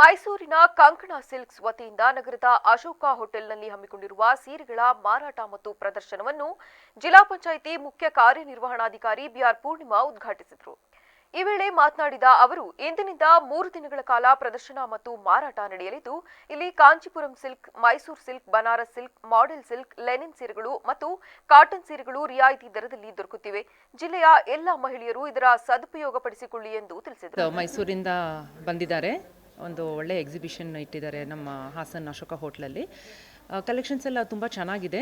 ಮೈಸೂರಿನ ಕಂಕಣ ಸಿಲ್ಕ್ಸ್ ವತಿಯಿಂದ ನಗರದ ಅಶೋಕ ಹೋಟೆಲ್ನಲ್ಲಿ ಹಮ್ಮಿಕೊಂಡಿರುವ ಸೀರೆಗಳ ಮಾರಾಟ ಮತ್ತು ಪ್ರದರ್ಶನವನ್ನು ಜಿಲ್ಲಾ ಪಂಚಾಯಿತಿ ಮುಖ್ಯ ಕಾರ್ಯನಿರ್ವಹಣಾಧಿಕಾರಿ ಬಿಆರ್ ಪೂರ್ಣಿಮಾ ಉದ್ಘಾಟಿಸಿದರು. ಈ ವೇಳೆ ಮಾತನಾಡಿದ ಅವರು, ಇಂದಿನಿಂದ 3 ದಿನಗಳ ಕಾಲ ಪ್ರದರ್ಶನ ಮತ್ತು ಮಾರಾಟ ನಡೆಯಲಿದ್ದು, ಇಲ್ಲಿ Kanchipuram silk, Mysuru silk, Banaras silk, model silk, Lenin ಸೀರೆಗಳು ಮತ್ತು ಕಾಟನ್ ಸೀರೆಗಳು ರಿಯಾಯಿತಿ ದರದಲ್ಲಿ ದೊರಕುತ್ತಿವೆ. ಜಿಲ್ಲೆಯ ಎಲ್ಲ ಮಹಿಳೆಯರು ಇದರ ಸದುಪಯೋಗಪಡಿಸಿಕೊಳ್ಳಿ ಎಂದು ತಿಳಿಸಿದರು. ಮೈಸೂರಿಂದ ಬಂದಿದ್ದಾರೆ, ಒಂದು ಒಳ್ಳೆ ಎಕ್ಸಿಬಿಷನ್ ಇಟ್ಟಿದ್ದಾರೆ ನಮ್ಮ ಹಾಸನ್ ಅಶೋಕ ಹೋಟ್ಲಲ್ಲಿ. ಕಲೆಕ್ಷನ್ಸ್ ಎಲ್ಲ ತುಂಬ ಚೆನ್ನಾಗಿದೆ,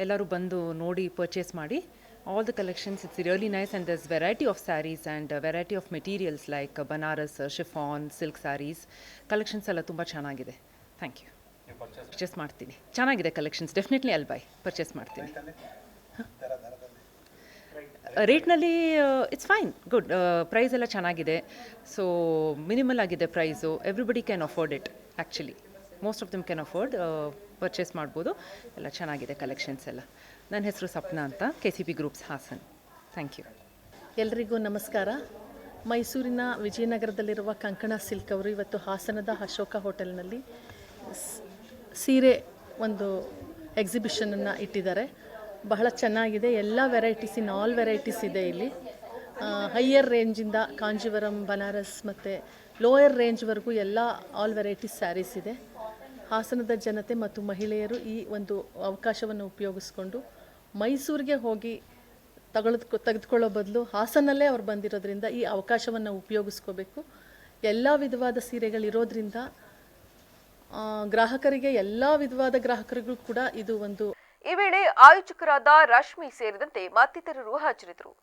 ಎಲ್ಲರೂ ಬಂದು ನೋಡಿ ಪರ್ಚೇಸ್ ಮಾಡಿ. All the collections, it's really nice, and there's variety of sarees and variety of materials like banaras, chiffon, silk sarees. Collections ಎಲ್ಲ ತುಂಬ ಚೆನ್ನಾಗಿದೆ. Thank you. ಪರ್ಚೇಸ್ ಮಾಡ್ತೀನಿ, ಚೆನ್ನಾಗಿದೆ collections, definitely I'll buy, purchase ಮಾಡ್ತೀನಿ. ರೇಟ್ನಲ್ಲಿ ಇಟ್ಸ್ ಫೈನ್, ಗುಡ್, ಪ್ರೈಸ್ ಎಲ್ಲ ಚೆನ್ನಾಗಿದೆ. So minimal ಆಗಿದೆ price, everybody can afford it. Actually most of them can afford, purchase ಮಾಡ್ಬೋದು. ಎಲ್ಲ ಚೆನ್ನಾಗಿದೆ ಕಲೆಕ್ಷನ್ಸ್ ಎಲ್ಲ. ನನ್ನ ಹೆಸರು ಸಪ್ನಾ ಅಂತ, KCP groups Hassan. Thank you. ಎಲ್ರಿಗೂ ನಮಸ್ಕಾರ. ಮೈಸೂರಿನ ವಿಜಯನಗರದಲ್ಲಿರುವ ಕಂಕಣ ಸಿಲ್ಕ್ ಅವರು ಇವತ್ತು ಹಾಸನದ ಅಶೋಕ ಹೋಟೆಲ್ನಲ್ಲಿ ಸೀರೆ ಒಂದು ಎಕ್ಸಿಬಿಷನನ್ನು ಇಟ್ಟಿದ್ದಾರೆ. ಬಹಳ ಚೆನ್ನಾಗಿದೆ, ಎಲ್ಲ ವೆರೈಟೀಸ್, ಇನ್ ಆಲ್ ವೆರೈಟೀಸ್ ಇದೆ ಇಲ್ಲಿ. ಹೈಯರ್ ರೇಂಜಿಂದ ಕಾಂಜೀವರಂ, ಬನಾರಸ್ ಮತ್ತು ಲೋಯರ್ ರೇಂಜ್ವರೆಗೂ ಎಲ್ಲ ಆಲ್ ವೆರೈಟೀಸ್ ಸ್ಯಾರೀಸ್ ಇದೆ. ಹಾಸನದ ಜನತೆ ಮತ್ತು ಮಹಿಳೆಯರು ಈ ಒಂದು ಅವಕಾಶವನ್ನು ಉಪಯೋಗಿಸ್ಕೊಂಡು ಮೈಸೂರಿಗೆ ಹೋಗಿ ತೆಗೆದುಕೊಳ್ಳೋ ಬದಲು ಹಾಸನಲ್ಲೇ ಅವ್ರು ಬಂದಿರೋದ್ರಿಂದ ಈ ಅವಕಾಶವನ್ನು ಉಪಯೋಗಿಸ್ಕೋಬೇಕು. ಎಲ್ಲ ವಿಧವಾದ ಸೀರೆಗಳಿರೋದ್ರಿಂದ ಗ್ರಾಹಕರಿಗೆ, ಎಲ್ಲ ವಿಧವಾದ ಗ್ರಾಹಕರಿಗೂ ಕೂಡ ಇದು ಒಂದು. ಈ ವೇಳೆ ಆಯೋಜಕರಾದ ರಶ್ಮಿ ಸೇರಿದಂತೆ ಮತ್ತಿತರರು ಹಾಜರಿದ್ದರು.